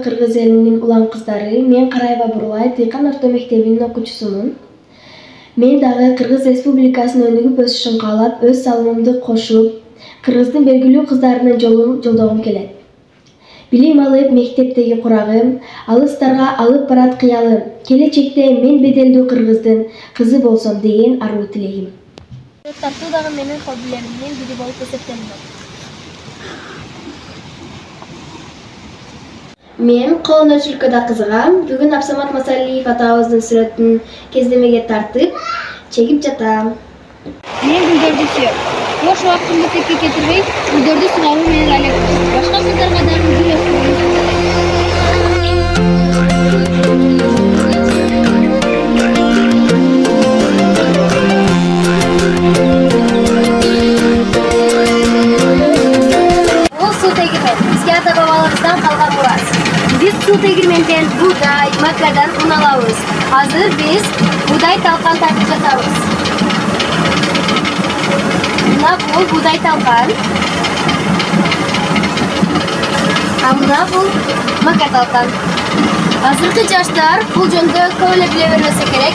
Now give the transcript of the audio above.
Кыргыз элинин улан кыздары, мен Караева Бурлай Тыйкан орто мектебинин окуучусумун. Мен дагы Кыргыз Республикасынын өнүгүп өсүшүн каалап, өз салымымды кошуп, Кыргыздын белгилүү кыздарынын жолун жолдогум келет. Билим алып, мектептеги курагым, алыстарга алып барат кыялым, келечекте мен беделдүү Кыргыздын кызы болсом деген аруу тилегим. Тартуу дагы менин хоббилеримдин бири болуп эсептелет. Мен колуночулукка кызыгам. Бүгүн Абсамат Масалиев атабыздын сүрөтүн кездемеге тартып, чегип жатам. Мен гүлдөрдү сүйөм. Бош убактымды текке кетирбей, гүлдөрдү сугаруу менен алектим. Башка кыздарга дагы гүл өстүрүүнү Бул суу тегирмен. Бизге ата-бабаларыбыздан калган мурас. Biz su tegirmenden buğday, makadan un alabız. Hazır biz buğday talkan tartып жатабыз. Mına bul buğday talkan. Mına bul maka talkan. Азыркы жаштар бул жөнүндө көп эле биле бербесе керек.